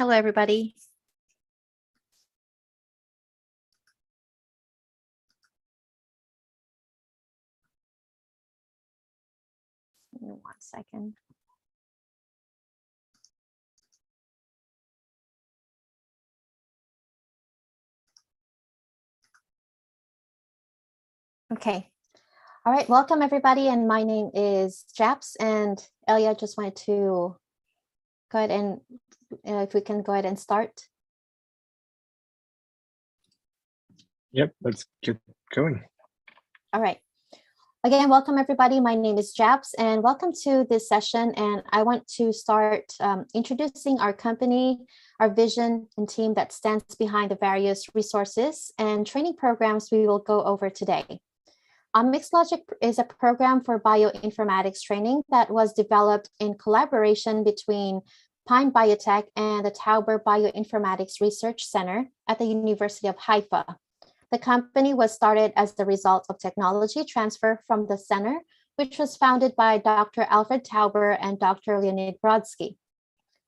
Hello, everybody. Give me 1 second. Okay. All right. Welcome, everybody. And my name is Japs. And Elia, just wanted to go ahead and if we can go ahead and start. Yep, let's get going. All right. Again, welcome, everybody. My name is Japs, and welcome to this session. And I want to start introducing our company, our vision, and team that stands behind the various resources and training programs we will go over today. Omics Logic is a program for bioinformatics training that was developed in collaboration between Pine Biotech and the Tauber Bioinformatics Research Center at the University of Haifa. The company was started as the result of technology transfer from the center, which was founded by Dr. Alfred Tauber and Dr. Leonid Brodsky.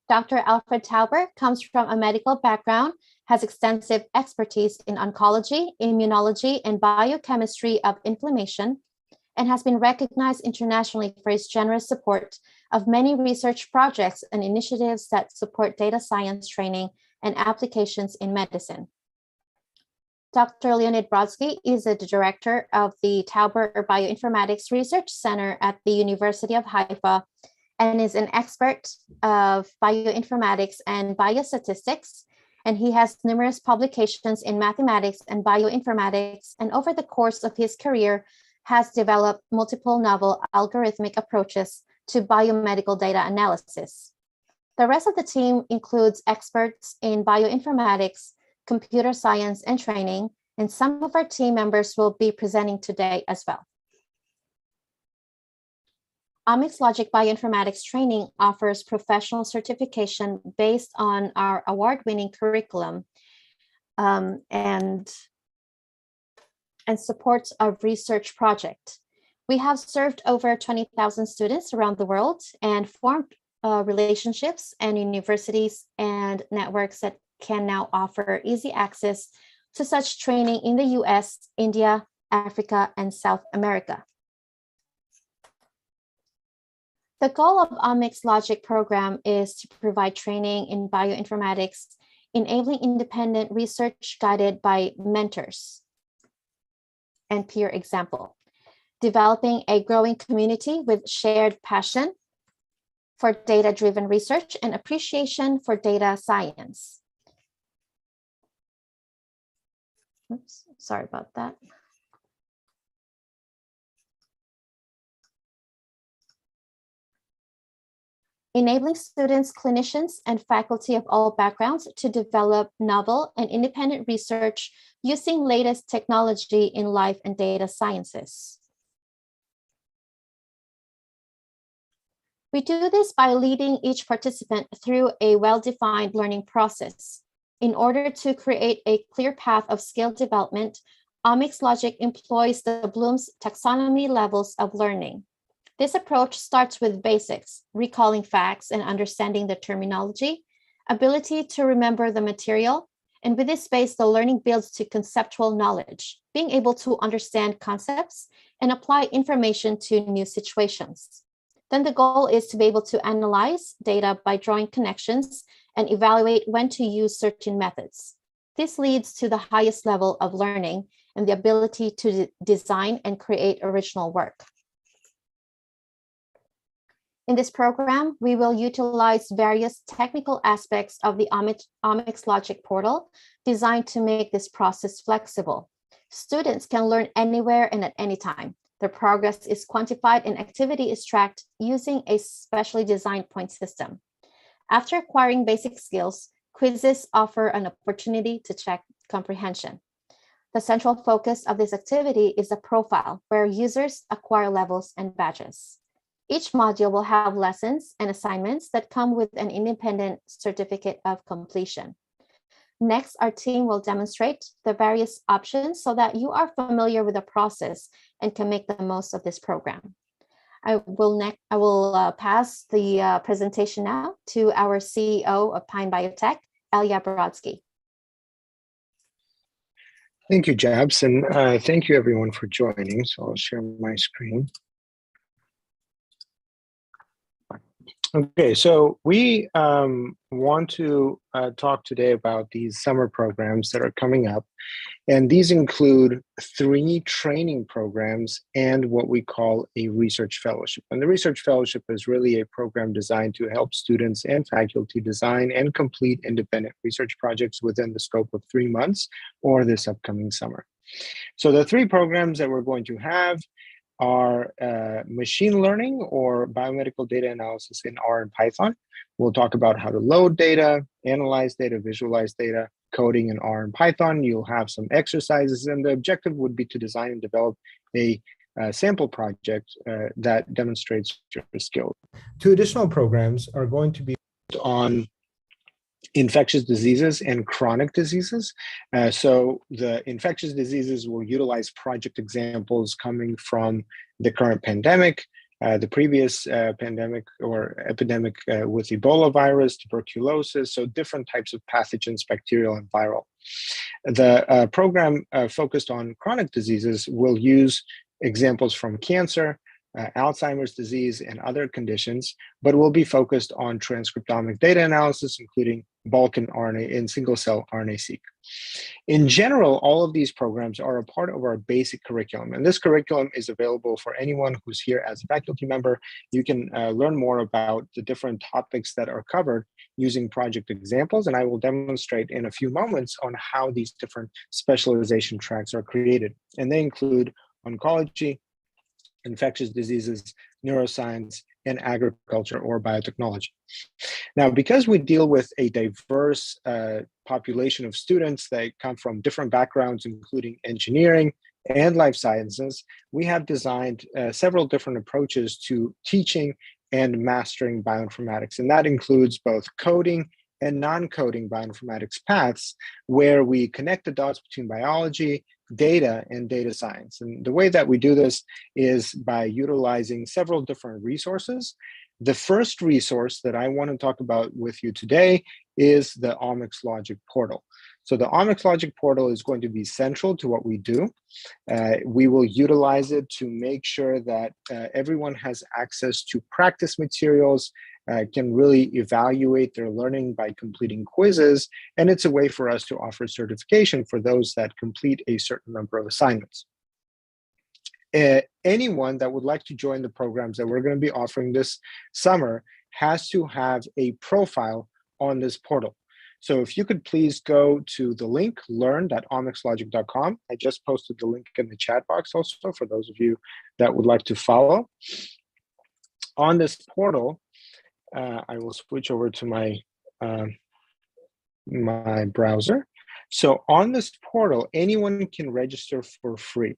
Dr. Alfred Tauber comes from a medical background, has extensive expertise in oncology, immunology, and biochemistry of inflammation, and has been recognized internationally for his generous support of many research projects and initiatives that support data science training and applications in medicine. Dr. Leonid Brodsky is the director of the Tauber Bioinformatics Research Center at the University of Haifa and is an expert of bioinformatics and biostatistics. And he has numerous publications in mathematics and bioinformatics, and over the course of his career has developed multiple novel algorithmic approaches to biomedical data analysis. The rest of the team includes experts in bioinformatics, computer science, and training, and some of our team members will be presenting today as well. Omics Logic Bioinformatics Training offers professional certification based on our award-winning curriculum and supports a research project. We have served over 20,000 students around the world and formed relationships and universities and networks that can now offer easy access to such training in the US, India, Africa, and South America. The goal of Omics Logic program is to provide training in bioinformatics, enabling independent research guided by mentors and peer example, developing a growing community with shared passion for data-driven research and appreciation for data science. Oops, sorry about that. Enabling students, clinicians, and faculty of all backgrounds to develop novel and independent research using latest technology in life and data sciences. We do this by leading each participant through a well-defined learning process. In order to create a clear path of skill development, Omics Logic employs the Bloom's taxonomy levels of learning. This approach starts with basics, recalling facts and understanding the terminology, ability to remember the material, and with this base, the learning builds to conceptual knowledge, being able to understand concepts and apply information to new situations. Then the goal is to be able to analyze data by drawing connections and evaluate when to use certain methods. This leads to the highest level of learning and the ability to design and create original work. In this program, we will utilize various technical aspects of the Omics Logic portal designed to make this process flexible. Students can learn anywhere and at any time. Their progress is quantified and activity is tracked using a specially designed point system. After acquiring basic skills, quizzes offer an opportunity to check comprehension. The central focus of this activity is a profile where users acquire levels and badges. Each module will have lessons and assignments that come with an independent certificate of completion. Next, our team will demonstrate the various options so that you are familiar with the process and can make the most of this program. I will pass the presentation now to our CEO of Pine Biotech, Ilya Brodsky. Thank you, Jabs, and thank you everyone for joining. So I'll share my screen. Okay, so we want to talk today about these summer programs that are coming up. And these include 3 training programs and what we call a research fellowship. And the research fellowship is really a program designed to help students and faculty design and complete independent research projects within the scope of 3 months or this upcoming summer. So the 3 programs that we're going to have are machine learning or biomedical data analysis in R and Python. We'll talk about how to load data, analyze data, visualize data, coding in R and Python. You'll have some exercises, and the objective would be to design and develop a sample project that demonstrates your skills. 2 additional programs are going to be on infectious diseases and chronic diseases. So the infectious diseases will utilize project examples coming from the current pandemic, the previous pandemic or epidemic with Ebola virus, tuberculosis, so different types of pathogens, bacterial and viral. The program focused on chronic diseases will use examples from cancer, Alzheimer's disease, and other conditions, but will be focused on transcriptomic data analysis, including bulk and RNA and single-cell RNA-seq. In general, all of these programs are a part of our basic curriculum, and this curriculum is available for anyone who's here as a faculty member. You can learn more about the different topics that are covered using project examples, and I will demonstrate in a few moments on how these different specialization tracks are created. And they include oncology, infectious diseases, neuroscience, and agriculture or biotechnology. Now, because we deal with a diverse population of students that come from different backgrounds, including engineering and life sciences, we have designed several different approaches to teaching and mastering bioinformatics. And that includes both coding and non-coding bioinformatics paths, where we connect the dots between biology, data, and data science. And the way that we do this is by utilizing several different resources. The first resource that I want to talk about with you today is the Omics Logic portal. So the Omics Logic portal is going to be central to what we do. We will utilize it to make sure that everyone has access to practice materials, can really evaluate their learning by completing quizzes, and it's a way for us to offer certification for those that complete a certain number of assignments. Anyone that would like to join the programs that we're going to be offering this summer has to have a profile on this portal. So if you could please go to the link, learn.omicslogic.com. I just posted the link in the chat box also for those of you that would like to follow. On this portal, I will switch over to my my browser. So on this portal, anyone can register for free.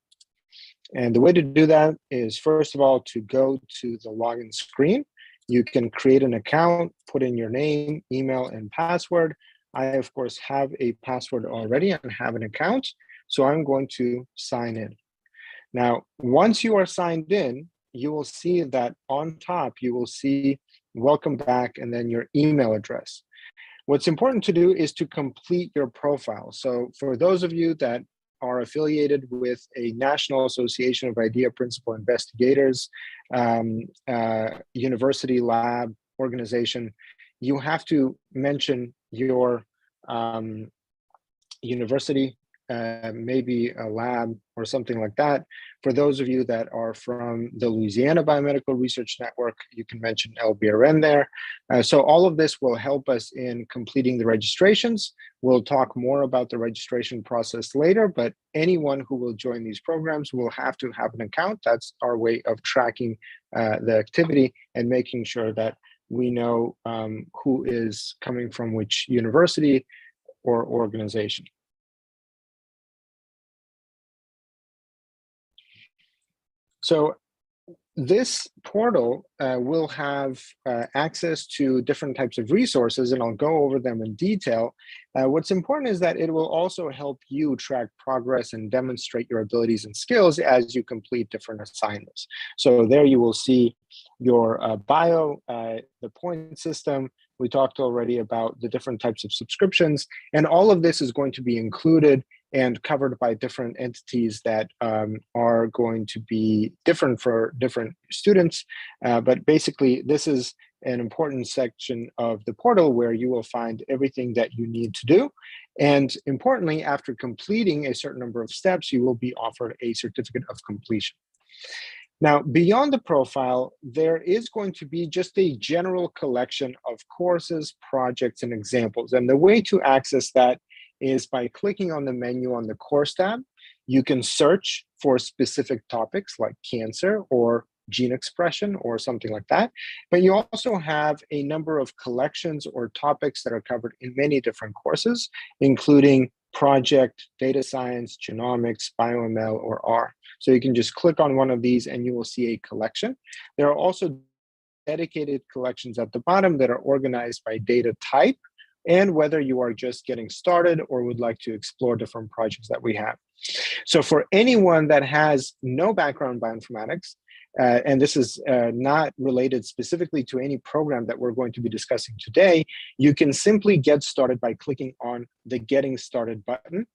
And the way to do that is, first of all, to go to the login screen. You can create an account, put in your name, email, and password. I, of course, have a password already and have an account, so I'm going to sign in. Now, once you are signed in, you will see that on top, you will see welcome back and then your email address. What's important to do is to complete your profile. So for those of you that are affiliated with a National Association of Idea Principal Investigators, university lab organization, you have to mention your university, maybe a lab or something like that. For those of you that are from the Louisiana Biomedical Research Network, you can mention LBRN there. So all of this will help us in completing the registrations. We'll talk more about the registration process later, but anyone who will join these programs will have to have an account. That's our way of tracking the activity and making sure that we know who is coming from which university or organization. So this portal will have access to different types of resources, and I'll go over them in detail. What's important is that it will also help you track progress and demonstrate your abilities and skills as you complete different assignments. So there you will see your bio, the point system. We talked already about the different types of subscriptions, and all of this is going to be included and covered by different entities that are going to be different for different students. But basically, this is an important section of the portal where you will find everything that you need to do. And importantly, after completing a certain number of steps, you will be offered a certificate of completion. Now, beyond the profile, there is going to be just a general collection of courses, projects, and examples. And the way to access that is by clicking on the menu on the course tab. You can search for specific topics like cancer or gene expression or something like that. But you also have a number of collections or topics that are covered in many different courses, including project, data science, genomics, biomel, or R. So you can just click on one of these and you will see a collection. There are also dedicated collections at the bottom that are organized by data type and whether you are just getting started or would like to explore different projects that we have. So for anyone that has no background in bioinformatics, and this is not related specifically to any program that we're going to be discussing today, you can simply get started by clicking on the Getting Started button.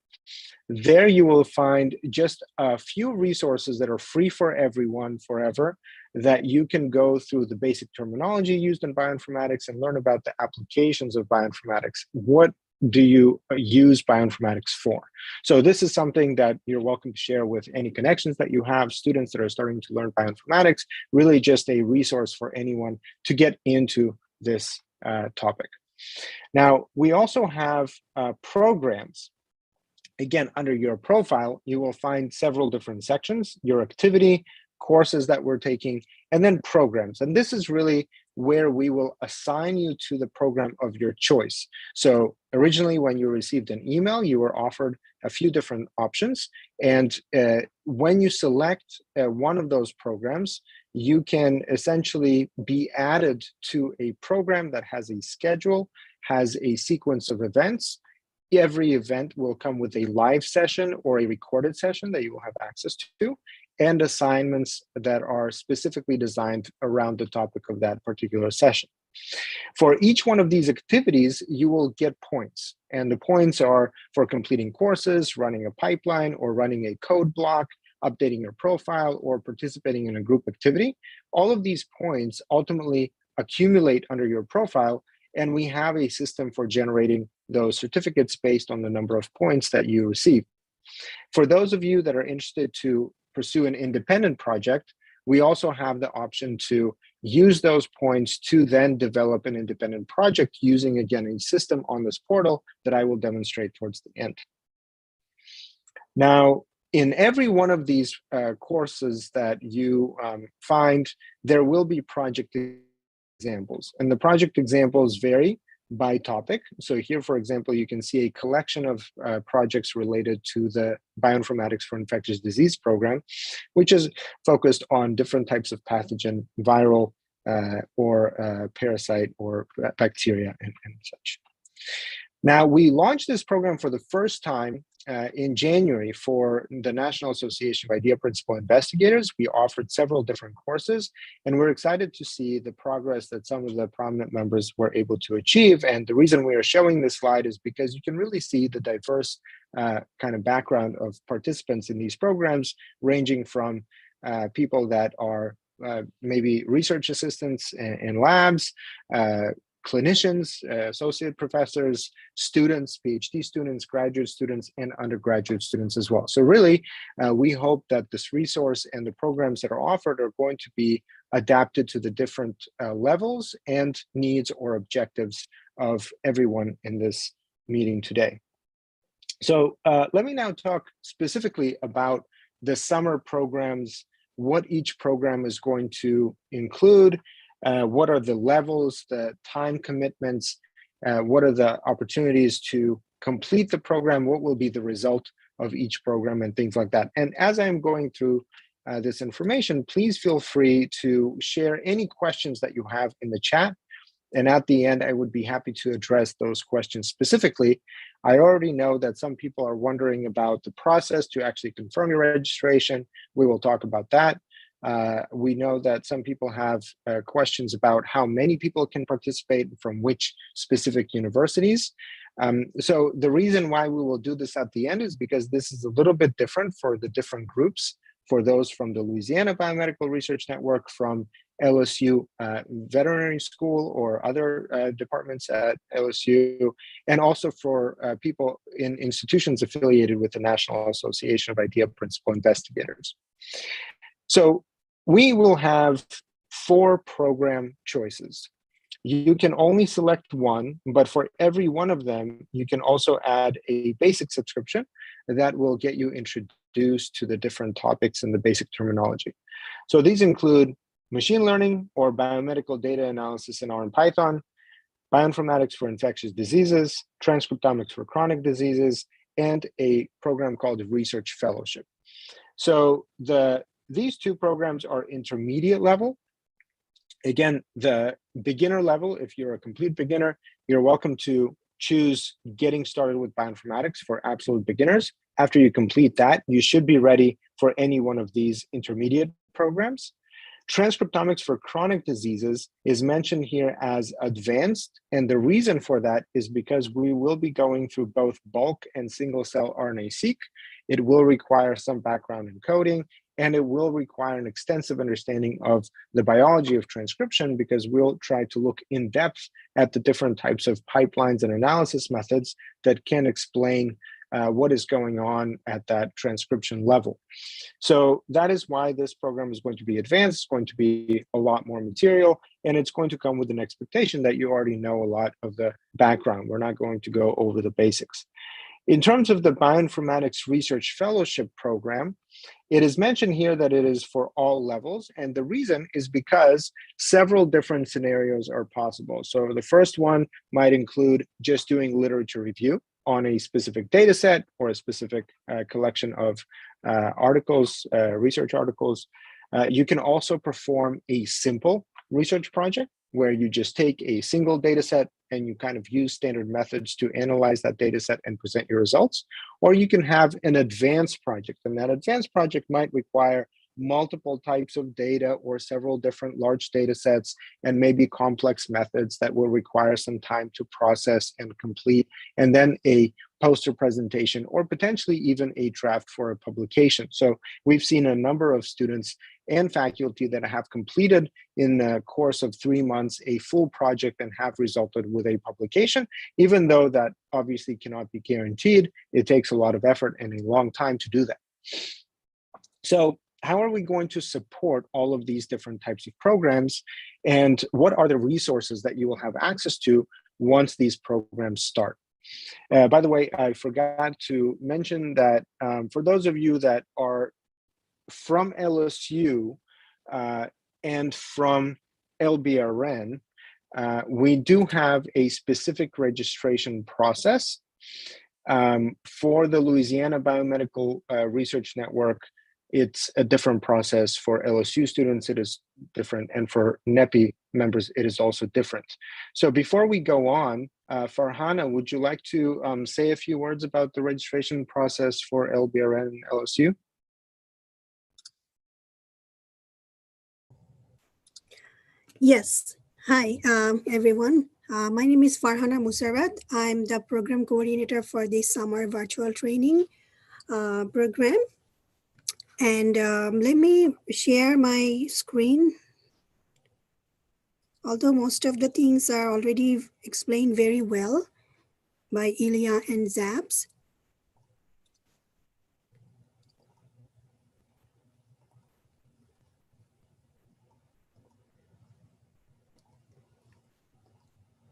There you will find just a few resources that are free for everyone forever, that you can go through the basic terminology used in bioinformatics and learn about the applications of bioinformatics. What do you use bioinformatics for? So this is something that you're welcome to share with any connections that you have, students that are starting to learn bioinformatics, really just a resource for anyone to get into this topic. Now, we also have programs. Again, under your profile, you will find several different sections: your activity, courses that we're taking, and then programs. And this is really where we will assign you to the program of your choice. So originally, when you received an email, you were offered a few different options. And when you select one of those programs, you can essentially be added to a program that has a schedule, has a sequence of events. Every event will come with a live session or a recorded session that you will have access to, and assignments that are specifically designed around the topic of that particular session. For each one of these activities, you will get points. And the points are for completing courses, running a pipeline, or running a code block, updating your profile, or participating in a group activity. All of these points ultimately accumulate under your profile, and we have a system for generating those certificates based on the number of points that you receive. For those of you that are interested to pursue an independent project, we also have the option to use those points to then develop an independent project using, again, a system on this portal that I will demonstrate towards the end. Now, in every one of these courses that you find, there will be project examples, and the project examples vary by topic. So here, for example, you can see a collection of projects related to the Bioinformatics for Infectious Disease program, which is focused on different types of pathogen, viral or parasite or bacteria and such. Now, we launched this program for the first time in January for the National Association of Idea Principal Investigators. We offered several different courses, and we're excited to see the progress that some of the prominent members were able to achieve. And the reason we are showing this slide is because you can really see the diverse kind of background of participants in these programs, ranging from people that are maybe research assistants in labs, clinicians, associate professors, students, PhD students, graduate students, and undergraduate students as well. So really, we hope that this resource and the programs that are offered are going to be adapted to the different levels and needs or objectives of everyone in this meeting today. So let me now talk specifically about the summer programs, what each program is going to include, what are the levels, the time commitments, what are the opportunities to complete the program, what will be the result of each program, and things like that. And as I'm going through this information, please feel free to share any questions that you have in the chat. And at the end, I would be happy to address those questions specifically. I already know that some people are wondering about the process to actually confirm your registration. We will talk about that. We know that some people have questions about how many people can participate from which specific universities. So the reason why we will do this at the end is because this is a little bit different for the different groups, for those from the Louisiana Biomedical Research Network, from LSU Veterinary School or other departments at LSU, and also for people in institutions affiliated with the National Association of Idea Principal Investigators. So we will have 4 program choices. You can only select one, but for every one of them, you can also add a basic subscription that will get you introduced to the different topics and the basic terminology. So these include machine learning or biomedical data analysis in R and Python, bioinformatics for infectious diseases, transcriptomics for chronic diseases, and a program called Research Fellowship. So these 2 programs are intermediate level. Again, the beginner level, if you're a complete beginner, you're welcome to choose getting started with bioinformatics for absolute beginners. After you complete that, you should be ready for any one of these intermediate programs. Transcriptomics for chronic diseases is mentioned here as advanced, and the reason for that is because we will be going through both bulk and single-cell RNA-seq. It will require some background in coding, and it will require an extensive understanding of the biology of transcription, because we'll try to look in depth at the different types of pipelines and analysis methods that can explain what is going on at that transcription level. So that is why this program is going to be advanced. It's going to be a lot more material, and it's going to come with an expectation that you already know a lot of the background. We're not going to go over the basics. In terms of the Bioinformatics Research Fellowship program, it is mentioned here that it is for all levels, and the reason is because several different scenarios are possible. So the first one might include just doing literature review on a specific data set or a specific collection of articles, research articles. You can also perform a simple research project where you just take a single data set and you kind of use standard methods to analyze that data set and present your results. Or you can have an advanced project, and that advanced project might require multiple types of data or several different large data sets and maybe complex methods that will require some time to process and complete, and then a poster presentation or potentially even a draft for a publication. So we've seen a number of students and faculty that have completed in the course of 3 months a full project and have resulted with a publication, even though that obviously cannot be guaranteed. It takes a lot of effort and a long time to do that. So how are we going to support all of these different types of programs, and what are the resources that you will have access to once these programs start? By the way, I forgot to mention that for those of you that are from LSU and from LBRN, we do have a specific registration process. For the Louisiana Biomedical Research Network, it's a different process. For LSU students, it is different. And for NAIPI members, it is also different. So before we go on, Farhana, would you like to say a few words about the registration process for LBRN and LSU? Yes. Hi, everyone. My name is Farhana Musarat. I'm the program coordinator for the summer virtual training program. And let me share my screen. Although most of the things are already explained very well by Ilya and Zaps.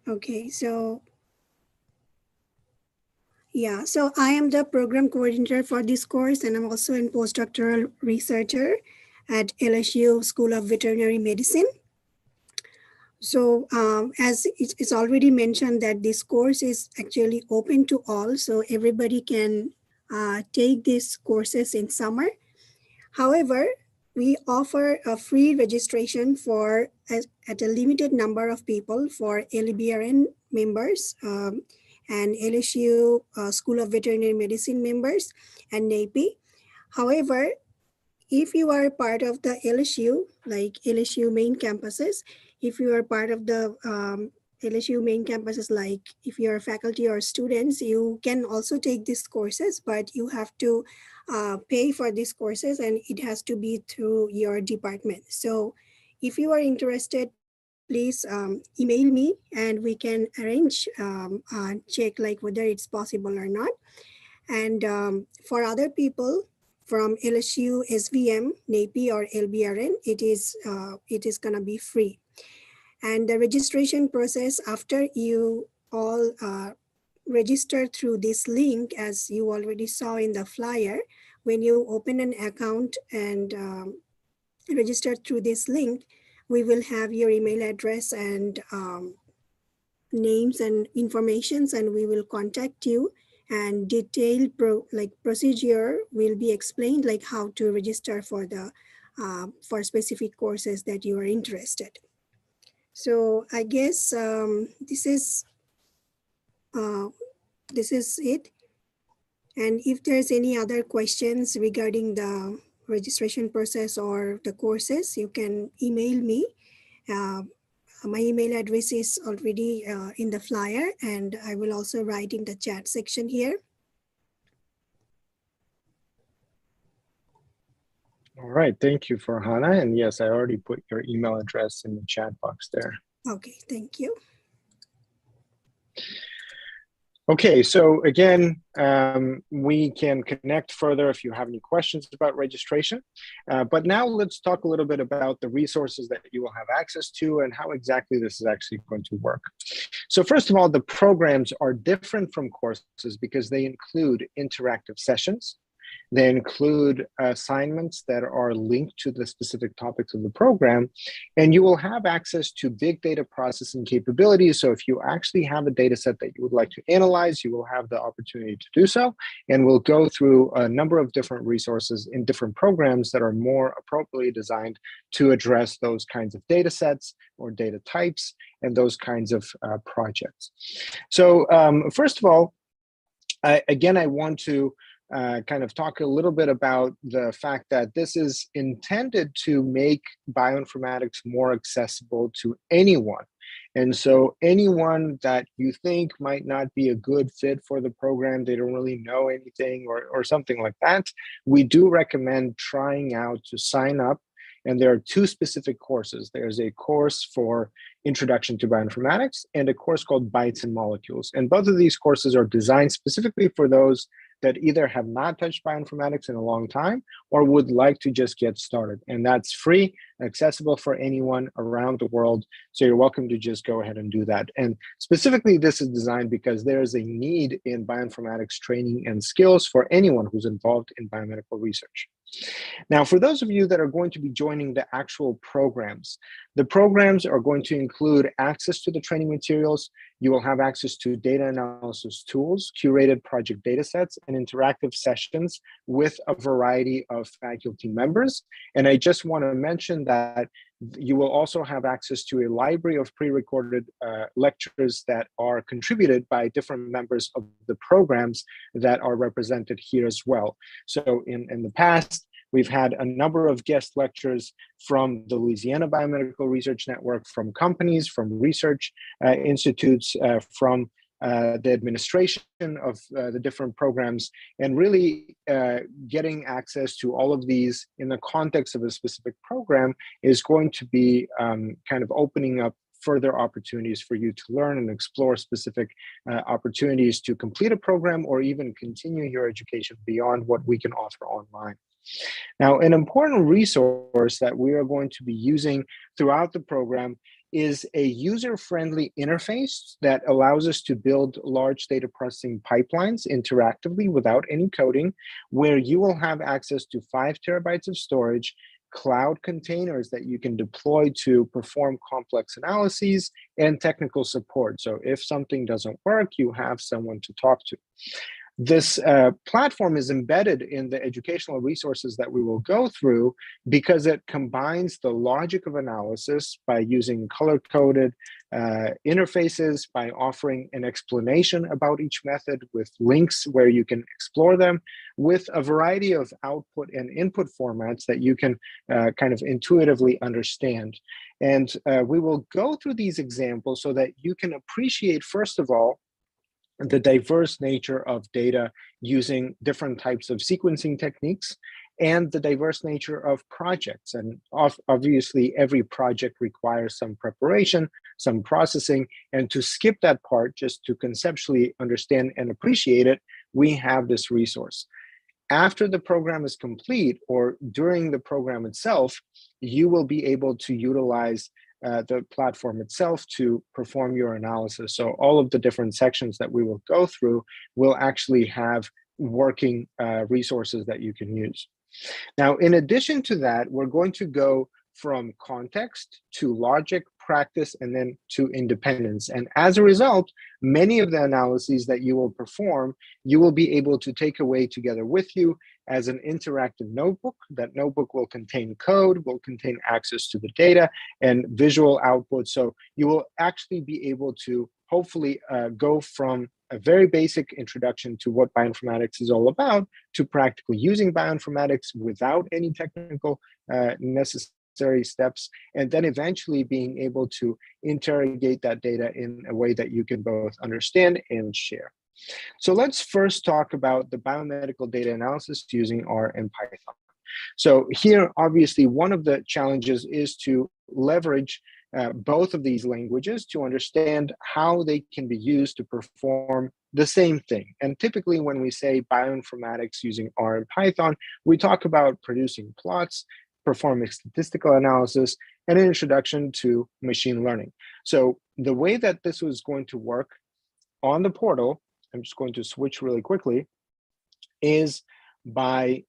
Okay, so yeah, so I am the program coordinator for this course, and I'm also a postdoctoral researcher at LSU School of Veterinary Medicine. So as it's already mentioned that this course is actually open to all, so everybody can take these courses in summer. However, we offer a free registration for at a limited number of people for LBRN members and LSU School of Veterinary Medicine members and NAIPI. However, if you are part of the LSU, like LSU main campuses, if you are part of the LSU main campuses, like if you're faculty or students, you can also take these courses, but you have to pay for these courses and it has to be through your department. So if you are interested, please email me and we can arrange, check like whether it's possible or not. And for other people from LSU, SVM, NAIPI or LBRN, it is gonna be free. And the registration process, after you all register through this link, as you already saw in the flyer, when you open an account and register through this link, we will have your email address and names and informations, and we will contact you, and detailed procedure will be explained, like how to register for the for specific courses that you are interested. So I guess this is it. And if there's any other questions regarding the registration process or the courses, you can email me. My email address is already in the flyer, and I will also write in the chat section here. All right, thank you, Farhana. And yes, I already put your email address in the chat box there. Okay, thank you. Okay, so again, we can connect further if you have any questions about registration. But now let's talk a little bit about the resources that you will have access to and how exactly this is actually going to work. So first of all, the programs are different from courses because they include interactive sessions. They include assignments that are linked to the specific topics of the program, and you will have access to big data processing capabilities. So if you actually have a data set that you would like to analyze, you will have the opportunity to do so, and we'll go through a number of different resources in different programs that are more appropriately designed to address those kinds of data sets or data types and those kinds of projects. So first of all, I want to kind of talk a little bit about the fact that this is intended to make bioinformatics more accessible to anyone. And so anyone that you think might not be a good fit for the program, they don't really know anything or something like that, we do recommend trying out to sign up. And there are two specific courses. There's a course for Introduction to Bioinformatics and a course called Bytes and Molecules. And both of these courses are designed specifically for those that either have not touched bioinformatics in a long time or would like to just get started. And that's free, accessible for anyone around the world. So you're welcome to just go ahead and do that. And specifically, this is designed because there is a need in bioinformatics training and skills for anyone who's involved in biomedical research. Now, for those of you that are going to be joining the actual programs, the programs are going to include access to the training materials. You will have access to data analysis tools, curated project data sets, and interactive sessions with a variety of faculty members. And I just want to mention that you will also have access to a library of pre-recorded lectures that are contributed by different members of the programs that are represented here as well. So in the past, we've had a number of guest lectures from the Louisiana Biomedical Research Network, from companies, from research institutes, from the administration of the different programs, and really getting access to all of these in the context of a specific program is going to be kind of opening up further opportunities for you to learn and explore specific opportunities to complete a program or even continue your education beyond what we can offer online. Now, an important resource that we are going to be using throughout the program is a user-friendly interface that allows us to build large data processing pipelines interactively without any coding, where you will have access to 5 terabytes of storage, cloud containers that you can deploy to perform complex analyses, and technical support. So if something doesn't work, you have someone to talk to. This platform is embedded in the educational resources that we will go through because it combines the logic of analysis by using color-coded interfaces, by offering an explanation about each method with links where you can explore them, with a variety of output and input formats that you can kind of intuitively understand. And we will go through these examples so that you can appreciate, first of all, the diverse nature of data using different types of sequencing techniques and the diverse nature of projects. And obviously, every project requires some preparation, some processing, and to skip that part, just to conceptually understand and appreciate it, we have this resource. After the program is complete or during the program itself, you will be able to utilize the platform itself to perform your analysis. So all of the different sections that we will go through will actually have working resources that you can use. Now, in addition to that, we're going to go from context to logic, practice, and then to independence. And as a result, many of the analyses that you will perform, you will be able to take away together with you as an interactive notebook. That notebook will contain code, will contain access to the data and visual output. So you will actually be able to hopefully go from a very basic introduction to what bioinformatics is all about to practically using bioinformatics without any technical necessary steps, and then eventually being able to interrogate that data in a way that you can both understand and share. So let's first talk about the biomedical data analysis using R and Python. So here, obviously, one of the challenges is to leverage both of these languages to understand how they can be used to perform the same thing. And typically when we say bioinformatics using R and Python, we talk about producing plots, performing statistical analysis, and an introduction to machine learning. So the way that this was going to work on the portal, I'm just going to switch really quickly, is by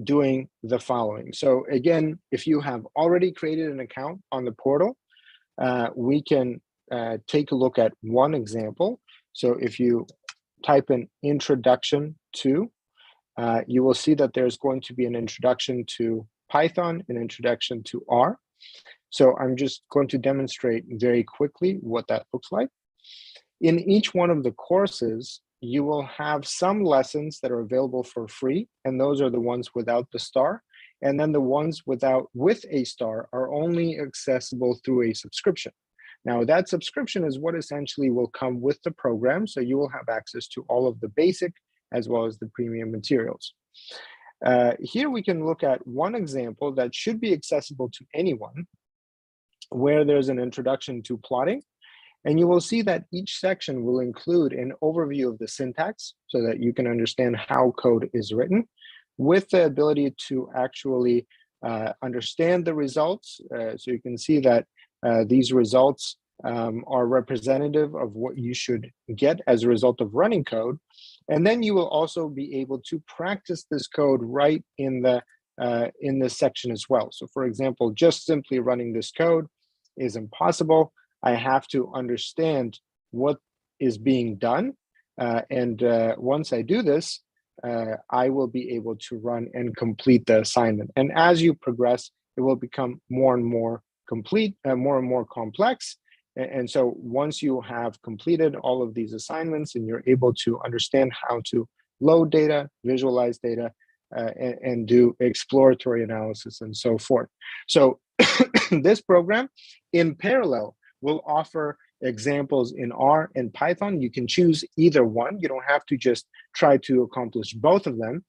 doing the following. So again, if you have already created an account on the portal, we can take a look at one example. So if you type in introduction to, you will see that there's going to be an introduction to Python, an introduction to R. So I'm just going to demonstrate very quickly what that looks like. In each one of the courses, you will have some lessons that are available for free, and those are the ones without the star. And then the ones with a star are only accessible through a subscription. Now, that subscription is what essentially will come with the program, so you will have access to all of the basic as well as the premium materials. Here we can look at one example that should be accessible to anyone, where there's an introduction to plotting. And you will see that each section will include an overview of the syntax so that you can understand how code is written, with the ability to actually understand the results. So you can see that these results are representative of what you should get as a result of running code. And then you will also be able to practice this code right in this section as well. So for example, just simply running this code is impossible. I have to understand what is being done. And once I do this, I will be able to run and complete the assignment. And as you progress, it will become more and more complete, more and more complex. And so once you have completed all of these assignments and you're able to understand how to load data, visualize data, and do exploratory analysis and so forth. So this program in parallel will offer examples in R and Python. You can choose either one. You don't have to just try to accomplish both of them.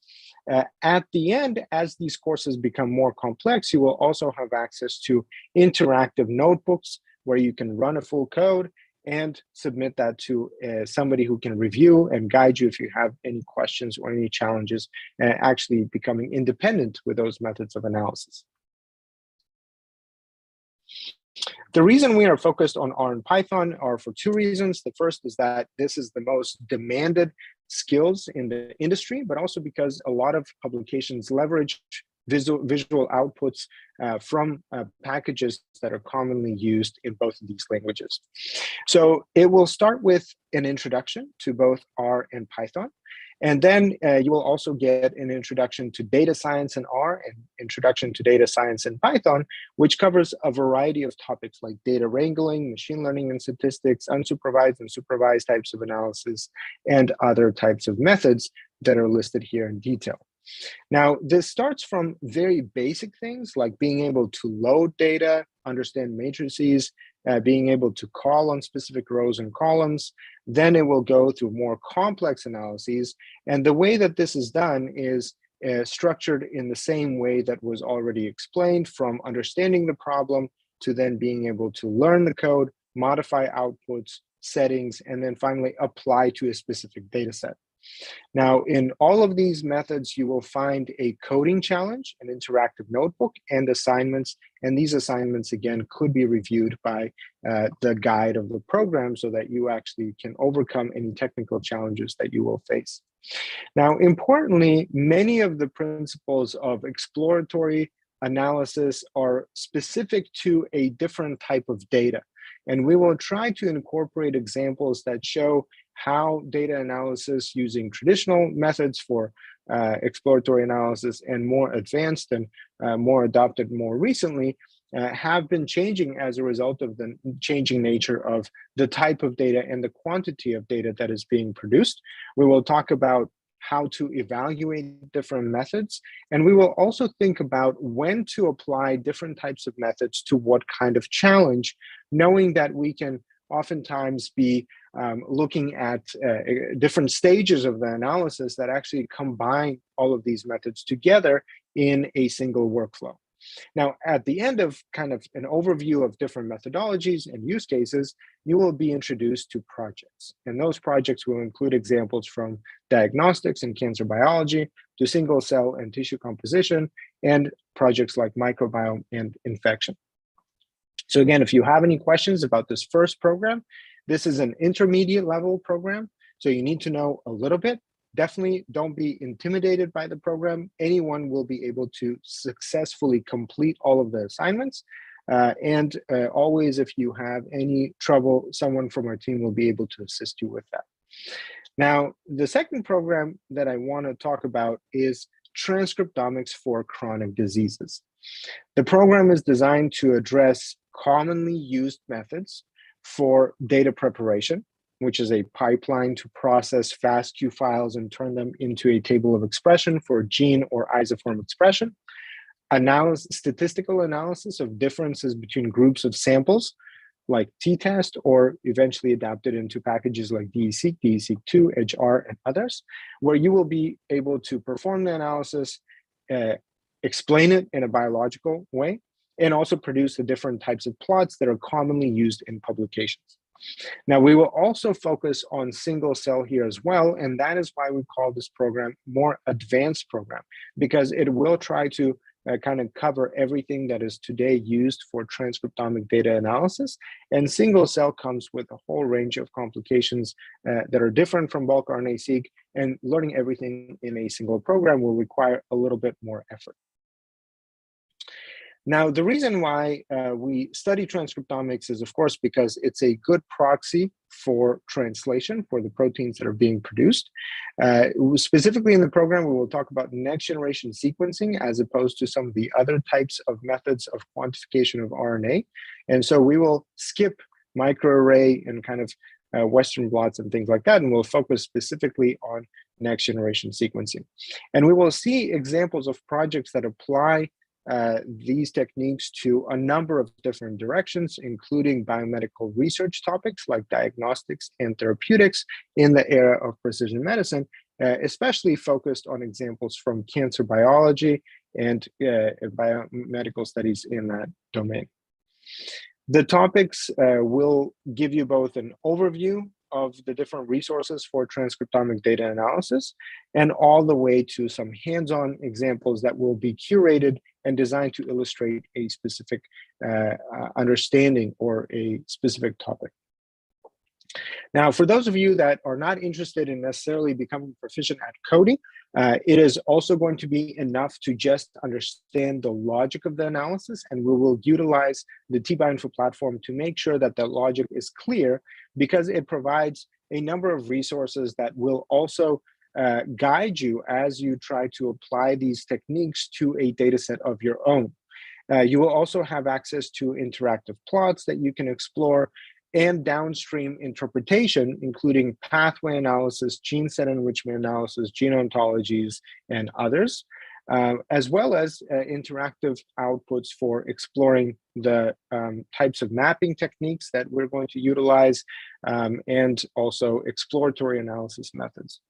At the end, as these courses become more complex, you will also have access to interactive notebooks where you can run a full code and submit that to somebody who can review and guide you if you have any questions or any challenges, actually becoming independent with those methods of analysis. The reason we are focused on R and Python are for two reasons. The first is that this is the most demanded skills in the industry, but also because a lot of publications leverage visual outputs from packages that are commonly used in both of these languages. So it will start with an introduction to both R and Python. And then you will also get an introduction to data science in R and introduction to data science in Python, which covers a variety of topics like data wrangling, machine learning and statistics, unsupervised and supervised types of analysis, and other types of methods that are listed here in detail. Now, this starts from very basic things like being able to load data, understand matrices, being able to call on specific rows and columns. Then it will go through more complex analyses. And the way that this is done is structured in the same way that was already explained, from understanding the problem to then being able to learn the code, modify outputs, settings, and then finally apply to a specific data set. Now, in all of these methods, you will find a coding challenge, an interactive notebook, and assignments. And these assignments, again, could be reviewed by the guide of the program so that you actually can overcome any technical challenges that you will face. Now, importantly, many of the principles of exploratory analysis are specific to a different type of data. And we will try to incorporate examples that show how data analysis using traditional methods for exploratory analysis and more advanced and more adopted more recently have been changing as a result of the changing nature of the type of data and the quantity of data that is being produced. We will talk about how to evaluate different methods, and we will also think about when to apply different types of methods to what kind of challenge, knowing that we can oftentimes be looking at different stages of the analysis that actually combine all of these methods together in a single workflow. Now, at the end of kind of an overview of different methodologies and use cases, you will be introduced to projects. And those projects will include examples from diagnostics and cancer biology to single cell and tissue composition, and projects like microbiome and infection. So again, if you have any questions about this first program, this is an intermediate level program, so you need to know a little bit. Definitely don't be intimidated by the program. Anyone will be able to successfully complete all of the assignments. And always, if you have any trouble, someone from our team will be able to assist you with that. Now, the second program that I want to talk about is Transcriptomics for chronic diseases. The program is designed to address commonly used methods for data preparation, which is a pipeline to process FASTQ files and turn them into a table of expression for gene or isoform expression, statistical analysis of differences between groups of samples, like t-test, or eventually adapted into packages like DESeq, DESeq2, EDGE-R, and others, where you will be able to perform the analysis, explain it in a biological way, and also produce the different types of plots that are commonly used in publications. Now, we will also focus on single cell here as well, and that is why we call this program more advanced program, because it will try to kind of cover everything that is today used for transcriptomic data analysis. And single cell comes with a whole range of complications that are different from bulk RNA-seq, and learning everything in a single program will require a little bit more effort. Now, the reason why we study transcriptomics is, of course, because it's a good proxy for translation for the proteins that are being produced. Specifically in the program, we will talk about next-generation sequencing as opposed to some of the other types of methods of quantification of RNA. And so we will skip microarray and kind of Western blots and things like that, and we'll focus specifically on next-generation sequencing. And we will see examples of projects that apply these techniques to a number of different directions, including biomedical research topics like diagnostics and therapeutics in the era of precision medicine, especially focused on examples from cancer biology and biomedical studies in that domain. The topics will give you both an overview of the different resources for transcriptomic data analysis, and all the way to some hands-on examples that will be curated and designed to illustrate a specific understanding or a specific topic. Now, for those of you that are not interested in necessarily becoming proficient at coding, It is also going to be enough to just understand the logic of the analysis, and we will utilize the T-Bioinfo platform to make sure that the logic is clear, because it provides a number of resources that will also guide you as you try to apply these techniques to a data set of your own. You will also have access to interactive plots that you can explore, and downstream interpretation, including pathway analysis, gene set enrichment analysis, gene ontologies, and others, as well as interactive outputs for exploring the types of mapping techniques that we're going to utilize, and also exploratory analysis methods.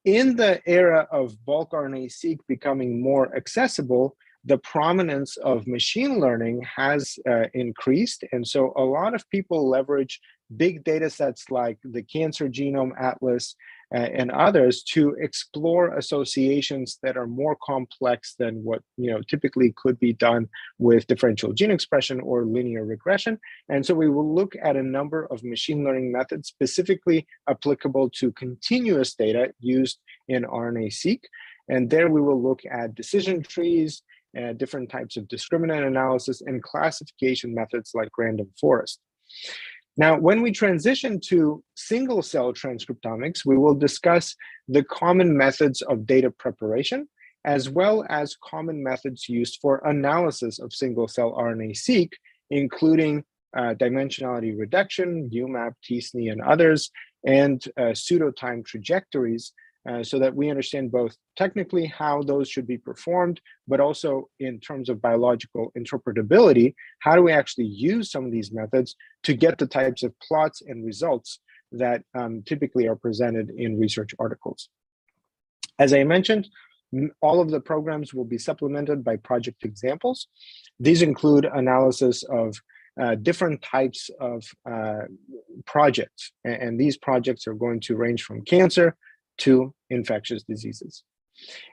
In the era of bulk RNA-seq becoming more accessible, the prominence of machine learning has increased. And so a lot of people leverage big data sets like the Cancer Genome Atlas and others to explore associations that are more complex than what typically could be done with differential gene expression or linear regression. And so we will look at a number of machine learning methods specifically applicable to continuous data used in RNA-seq. And there we will look at decision trees, different types of discriminant analysis, and classification methods like random forest. Now, when we transition to single-cell transcriptomics, we will discuss the common methods of data preparation, as well as common methods used for analysis of single-cell RNA-seq, including dimensionality reduction, UMAP, t-SNE, and others, and pseudo-time trajectories, so that we understand both technically how those should be performed, but also in terms of biological interpretability, how do we actually use some of these methods to get the types of plots and results that typically are presented in research articles. As I mentioned, all of the programs will be supplemented by project examples. These include analysis of different types of projects, and these projects are going to range from cancer to infectious diseases.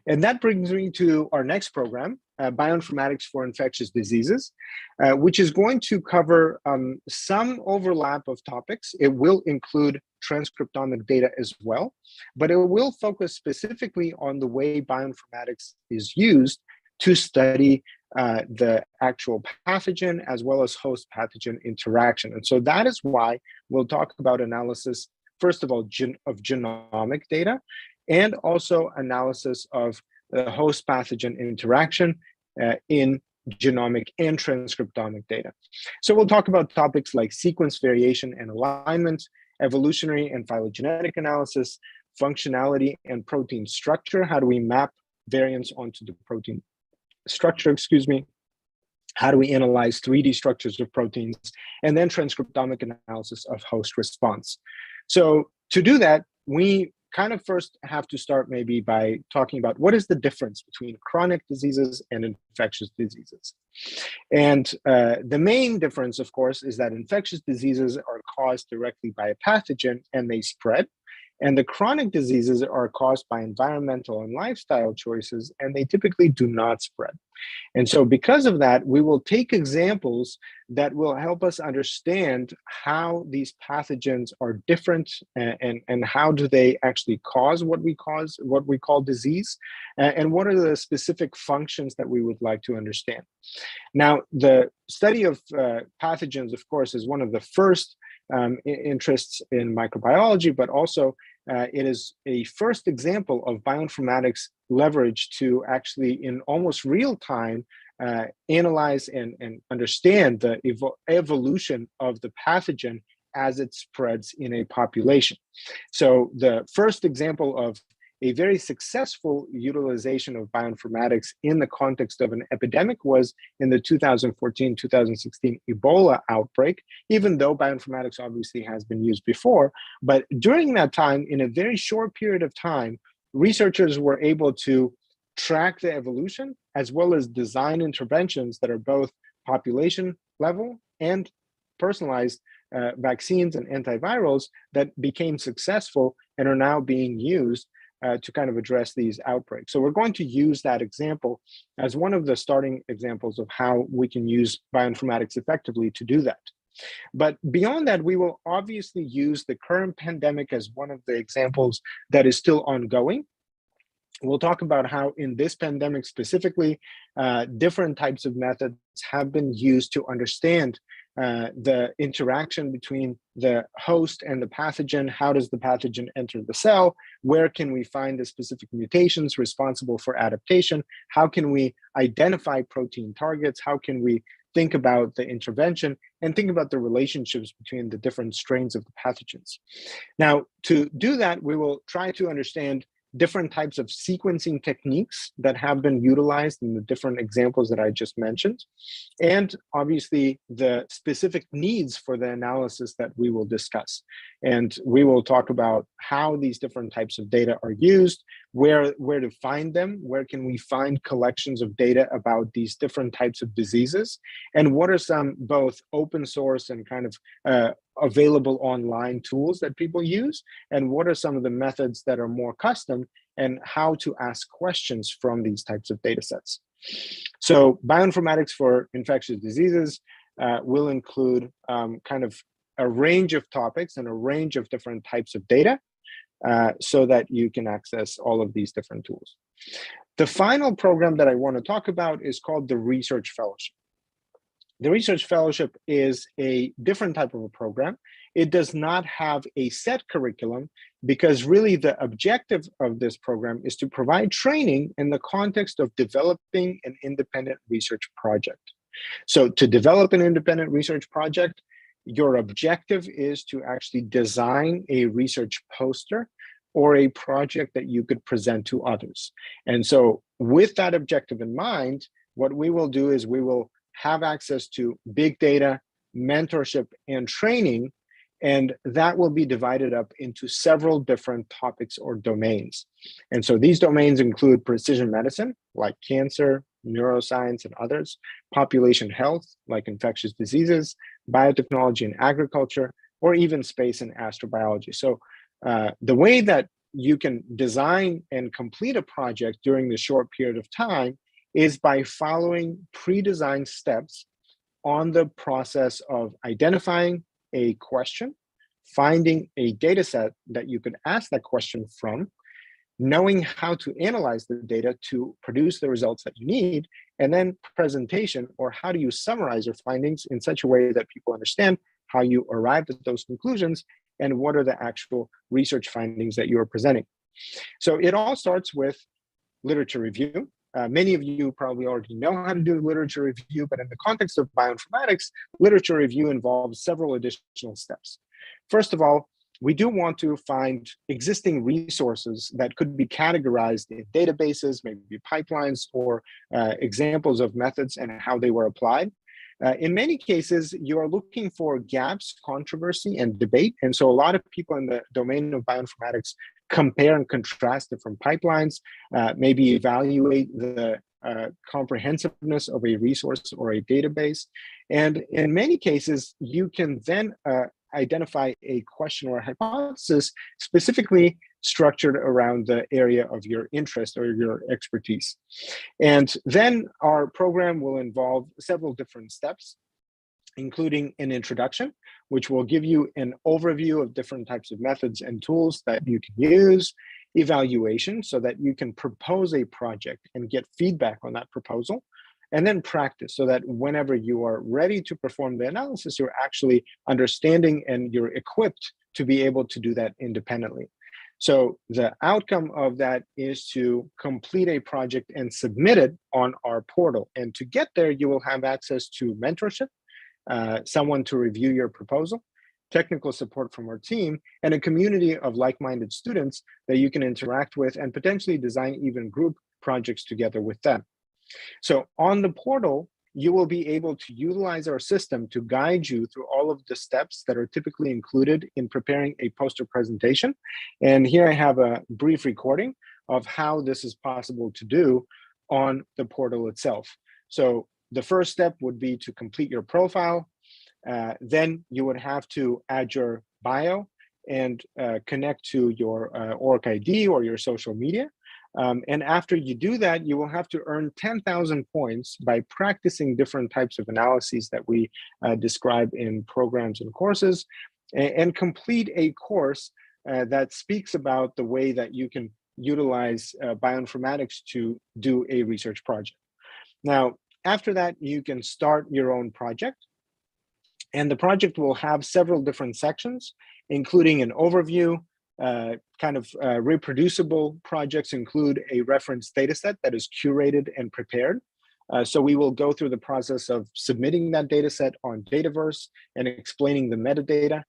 And that brings me to our next program, Bioinformatics for Infectious Diseases, which is going to cover some overlap of topics. It will include transcriptomic data as well, but it will focus specifically on the way bioinformatics is used to study the actual pathogen as well as host pathogen interaction. And so that is why we'll talk about analysis, first of all, of genomic data, and also analysis of the host pathogen interaction in genomic and transcriptomic data. So we'll talk about topics like sequence variation and alignment, evolutionary and phylogenetic analysis, functionality and protein structure. How do we map variants onto the protein structure, How do we analyze 3D structures of proteins? And then transcriptomic analysis of host response. So to do that, we kind of first have to start maybe by talking about what is the difference between chronic diseases and infectious diseases. And the main difference, of course, is that infectious diseases are caused directly by a pathogen and they spread. And the chronic diseases are caused by environmental and lifestyle choices, and they typically do not spread. And so because of that, we will take examples that will help us understand how these pathogens are different and how do they actually cause what we call disease, and what are the specific functions that we would like to understand. Now, the study of pathogens, of course, is one of the first interests in microbiology, but also it is a first example of bioinformatics leverage to actually, in almost real time, analyze and understand the evolution of the pathogen as it spreads in a population. So the first example of a very successful utilization of bioinformatics in the context of an epidemic was in the 2014-2016 Ebola outbreak, even though bioinformatics obviously has been used before. But during that time, in a very short period of time, researchers were able to track the evolution as well as design interventions that are both population level and personalized vaccines and antivirals that became successful and are now being used to kind of address these outbreaks. So we're going to use that example as one of the starting examples of how we can use bioinformatics effectively to do that. But beyond that, we will obviously use the current pandemic as one of the examples that is still ongoing. We'll talk about how in this pandemic specifically, different types of methods have been used to understand the interaction between the host and the pathogen. How does the pathogen enter the cell? Where can we find the specific mutations responsible for adaptation? How can we identify protein targets? How can we think about the intervention and think about the relationships between the different strains of the pathogens? Now, to do that, we will try to understand different types of sequencing techniques that have been utilized in the different examples that I just mentioned, and obviously the specific needs for the analysis that we will discuss. And we will talk about how these different types of data are used, where to find them, where can we find collections of data about these different types of diseases, and what are some both open source and kind of available online tools that people use, and what are some of the methods that are more custom, and how to ask questions from these types of data sets. So bioinformatics for infectious diseases will include kind of a range of topics and a range of different types of data so that you can access all of these different tools. The final program that I want to talk about is called the Research Fellowship. The Research Fellowship is a different type of a program. It does not have a set curriculum because really the objective of this program is to provide training in the context of developing an independent research project. So to develop an independent research project, your objective is to actually design a research poster or a project that you could present to others. And so with that objective in mind, what we will do is we will have access to big data, mentorship, and training, and that will be divided up into several different topics or domains. And so these domains include precision medicine, like cancer, neuroscience, and others, population health, like infectious diseases, biotechnology and agriculture, or even space and astrobiology. So the way that you can design and complete a project during the short period of time is by following pre-designed steps on the process of identifying a question, finding a data set that you could ask that question from, knowing how to analyze the data to produce the results that you need, and then presentation, or how do you summarize your findings in such a way that people understand how you arrived at those conclusions and what are the actual research findings that you are presenting. So it all starts with literature review. Many of you probably already know how to do literature review, but in the context of bioinformatics, literature review involves several additional steps. First of all, we do want to find existing resources that could be categorized in databases, maybe pipelines, or examples of methods and how they were applied. In many cases, you are looking for gaps, controversy, and debate. And so a lot of people in the domain of bioinformatics compare and contrast different pipelines, maybe evaluate the comprehensiveness of a resource or a database. And in many cases, you can then identify a question or a hypothesis specifically structured around the area of your interest or your expertise. And then our program will involve several different steps, including an introduction, which will give you an overview of different types of methods and tools that you can use, evaluation, so that you can propose a project and get feedback on that proposal, and then practice, so that whenever you are ready to perform the analysis, you're actually understanding and you're equipped to be able to do that independently. So the outcome of that is to complete a project and submit it on our portal. And to get there, you will have access to mentorship, someone to review your proposal, technical support from our team, and a community of like-minded students that you can interact with and potentially design even group projects together with them. So on the portal, you will be able to utilize our system to guide you through all of the steps that are typically included in preparing a poster presentation. And here I have a brief recording of how this is possible to do on the portal itself. So the first step would be to complete your profile. Then you would have to add your bio and connect to your ORC ID or your social media. And after you do that, you will have to earn 10,000 points by practicing different types of analyses that we describe in programs and courses, and complete a course that speaks about the way that you can utilize bioinformatics to do a research project. Now, after that, you can start your own project. And the project will have several different sections, including an overview. Reproducible projects include a reference data set that is curated and prepared. So we will go through the process of submitting that data set on Dataverse and explaining the metadata.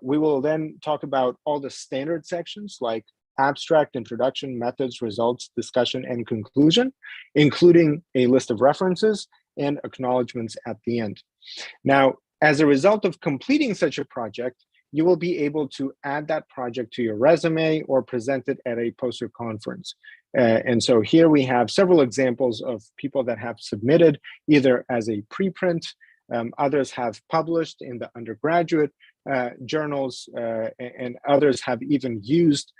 We will then talk about all the standard sections like abstract, introduction, methods, results, discussion, and conclusion, including a list of references and acknowledgements at the end. Now, as a result of completing such a project, you will be able to add that project to your resume or present it at a poster conference. And so here we have several examples of people that have submitted either as a preprint, others have published in the undergraduate journals, and others have even used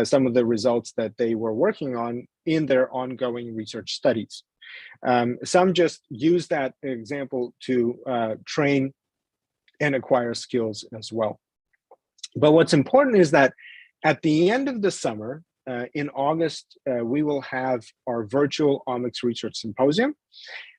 some of the results that they were working on in their ongoing research studies. Some just use that example to train and acquire skills as well. But what's important is that at the end of the summer, in August, we will have our virtual Omics Research Symposium.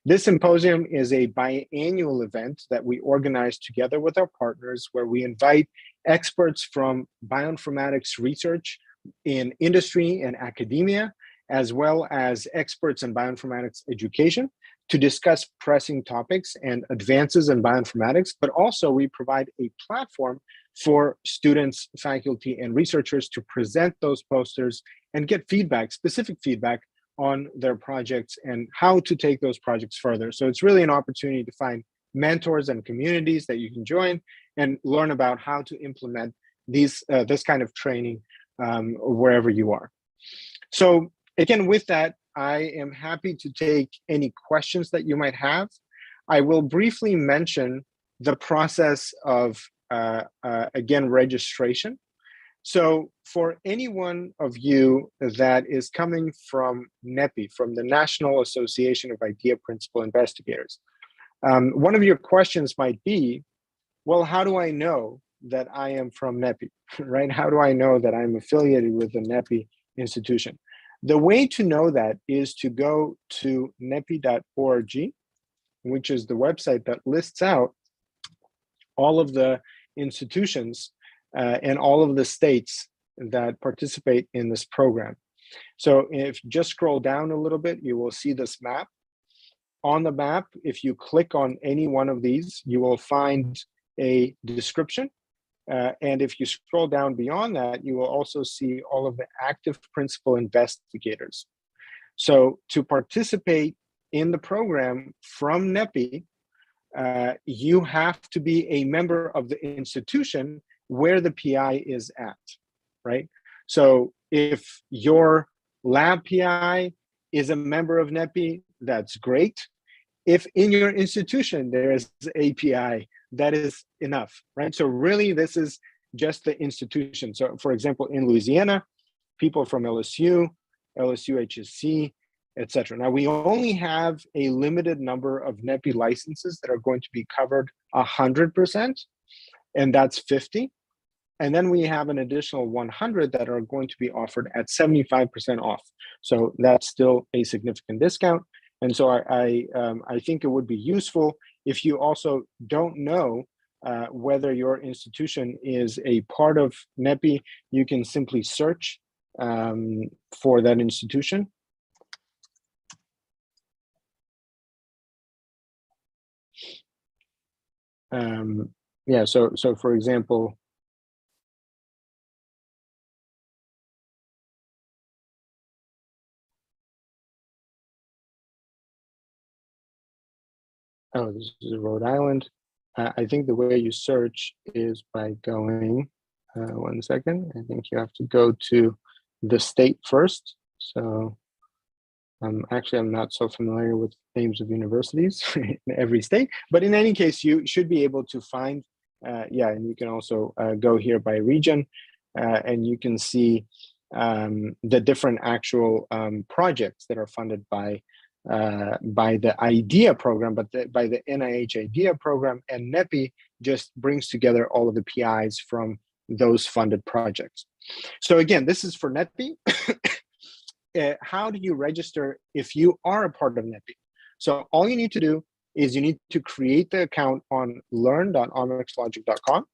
This symposium is a biannual event that we organize together with our partners, where we invite experts from bioinformatics research in industry and academia, as well as experts in bioinformatics education, to discuss pressing topics and advances in bioinformatics, but also we provide a platform for students, faculty, and researchers to present those posters and get feedback, specific feedback on their projects and how to take those projects further. So it's really an opportunity to find mentors and communities that you can join and learn about how to implement this kind of training wherever you are. So again, with that, I am happy to take any questions that you might have. I will briefly mention the process of, again, registration. So for any one of you that is coming from NAIPI, from the National Association of Idea Principal Investigators, one of your questions might be, well, how do I know that I am from NAIPI, right? How do I know that I'm affiliated with the NAIPI institution? The way to know that is to go to naipi.org, which is the website that lists out all of the institutions and all of the states that participate in this program. So if you just scroll down a little bit, you will see this map. On the map, if you click on any one of these, you will find a description. And if you scroll down beyond that, you will also see all of the active principal investigators. So to participate in the program from NAIPI, you have to be a member of the institution where the PI is at, right? So if your lab PI is a member of NAIPI, that's great. If in your institution there is a PI, that is enough, right? So really, this is just the institution. So for example, in Louisiana, people from LSU, LSU HSC, etc. Now, we only have a limited number of NAIPI licenses that are going to be covered 100%, and that's 50. And then we have an additional 100 that are going to be offered at 75% off. So that's still a significant discount. And so I think it would be useful if you also don't know whether your institution is a part of NAIPI, you can simply search for that institution. Yeah, so for example, oh, this is Rhode Island. I think the way you search is by going, 1 second. I think you have to go to the state first. So actually, I'm not so familiar with names of universities in every state, but in any case, you should be able to find, yeah, and you can also go here by region, and you can see the different actual projects that are funded by the IDEA program, but by the NIH IDEA program, and NAIPI just brings together all of the PIs from those funded projects. So again, this is for NAIPI. How do you register if you are a part of NAIPI? So all you need to do is you need to create the account on learn.omicslogic.com.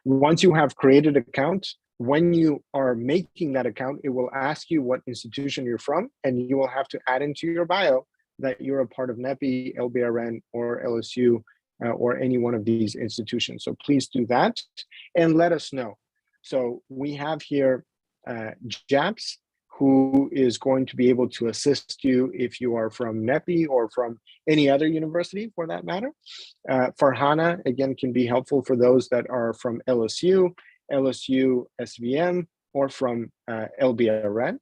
Once you have created an account, when you are making that account, it will ask you what institution you're from, and you will have to add into your bio that you're a part of NAIPI, LBRN, or LSU, or any one of these institutions. So please do that and let us know. So we have here Japs, who is going to be able to assist you if you are from NAIPI or from any other university for that matter. Farhana, again, can be helpful for those that are from LSU, LSU SVM, or from LBRN.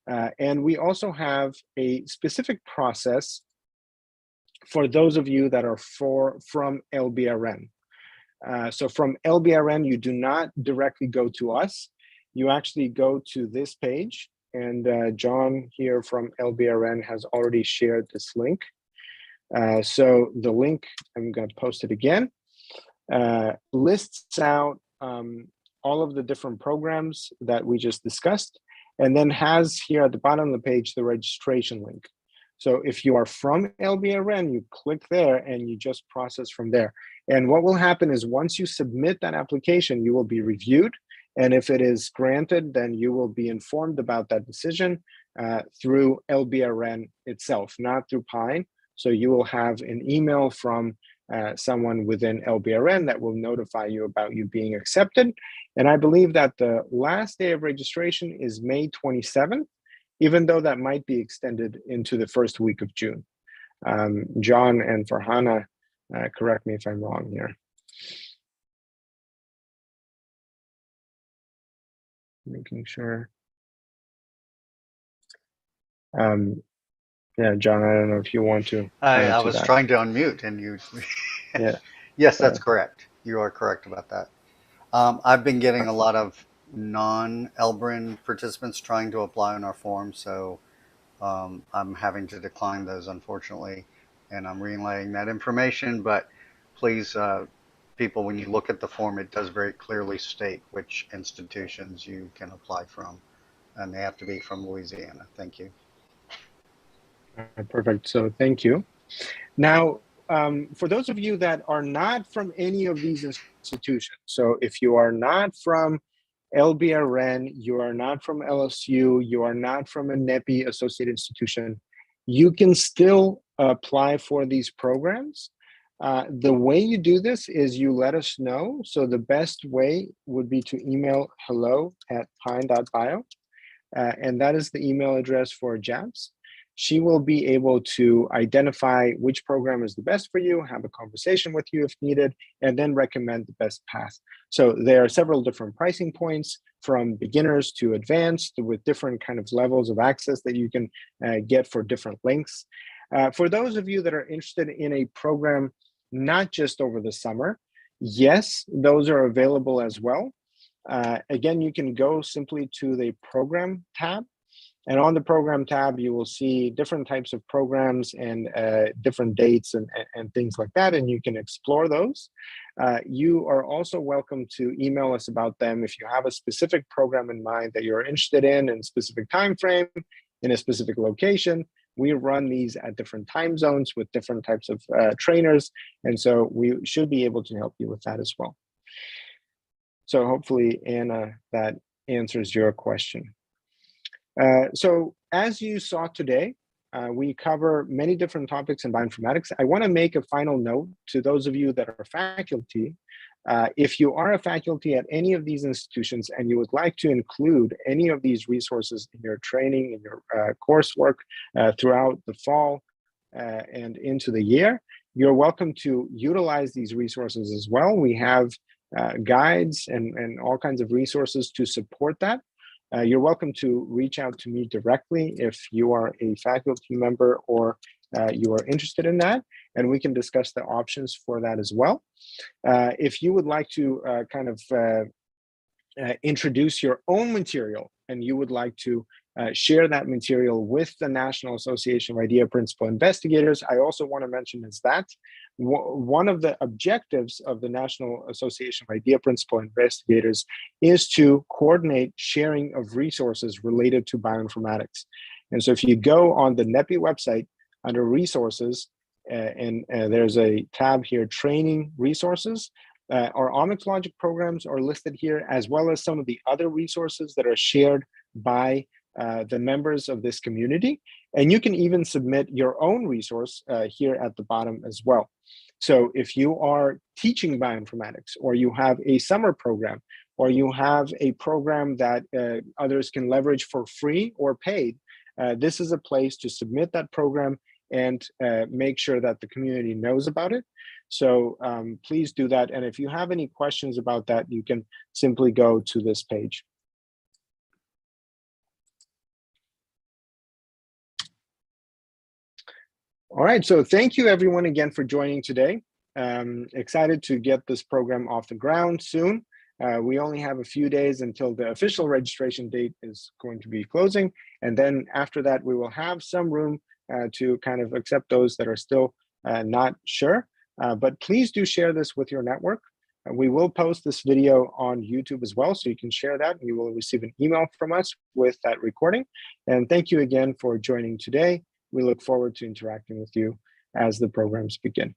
And we also have a specific process for those of you that are from LBRN. So from LBRN, you do not directly go to us. You actually go to this page, and John here from LBRN has already shared this link. So the link, I'm going to post it again, lists out all of the different programs that we just discussed, and then has here at the bottom of the page the registration link. So if you are from LBRN, you click there and you just process from there. And what will happen is once you submit that application, you will be reviewed. And if it is granted, then you will be informed about that decision through LBRN itself, not through Pine. So you will have an email from someone within LBRN that will notify you about you being accepted. And I believe that the last day of registration is May 27th, even though that might be extended into the first week of June. John and Farhana, correct me if I'm wrong here. Making sure. Yeah, John, I don't know if you want to. I was trying to unmute and you. Yeah. Yes, that's correct. You are correct about that. I've been getting a lot of non-LBRN participants trying to apply on our form, so I'm having to decline those, unfortunately, and I'm relaying that information. But please, people, when you look at the form, it does very clearly state which institutions you can apply from, and they have to be from Louisiana. Thank you. Perfect. So thank you. Now, for those of you that are not from any of these institutions, so if you are not from LBRN, you are not from LSU, you are not from a NAIPI associated institution, you can still apply for these programs. The way you do this is you let us know. So the best way would be to email hello@pine.bio, and that is the email address for Japs. She will be able to identify which program is the best for you, have a conversation with you if needed, and then recommend the best path. So there are several different pricing points from beginners to advanced with different kind of levels of access that you can get for different links. For those of you that are interested in a program, not just over the summer, yes, those are available as well. Again, you can go simply to the program tab. And on the program tab, you will see different types of programs and different dates and things like that, and you can explore those. You are also welcome to email us about them if you have a specific program in mind that you're interested in a specific time frame, in a specific location. We run these at different time zones with different types of trainers, and so we should be able to help you with that as well. So hopefully, Anna, that answers your question. So as you saw today, we cover many different topics in bioinformatics. I want to make a final note to those of you that are faculty. If you are a faculty at any of these institutions and you would like to include any of these resources in your training, in your coursework throughout the fall and into the year, you're welcome to utilize these resources as well. We have guides and all kinds of resources to support that. You're welcome to reach out to me directly if you are a faculty member or you are interested in that, and we can discuss the options for that as well. If you would like to introduce your own material and you would like to share that material with the National Association of Idea Principal Investigators. I also want to mention is that one of the objectives of the National Association of Idea Principal Investigators is to coordinate sharing of resources related to bioinformatics. And so if you go on the NAIPI website under resources, and there's a tab here, training resources, our Omics Logic programs are listed here, as well as some of the other resources that are shared by the members of this community. And you can even submit your own resource here at the bottom as well. So if you are teaching bioinformatics, or you have a summer program, or you have a program that others can leverage for free or paid, this is a place to submit that program and make sure that the community knows about it. So please do that. And if you have any questions about that, you can simply go to this page. All right, so thank you everyone again for joining today. Excited to get this program off the ground soon. We only have a few days until the official registration date is going to be closing. And then after that, we will have some room to kind of accept those that are still not sure. But please do share this with your network. We will post this video on YouTube as well, so you can share that. You will receive an email from us with that recording. And thank you again for joining today. We look forward to interacting with you as the programs begin.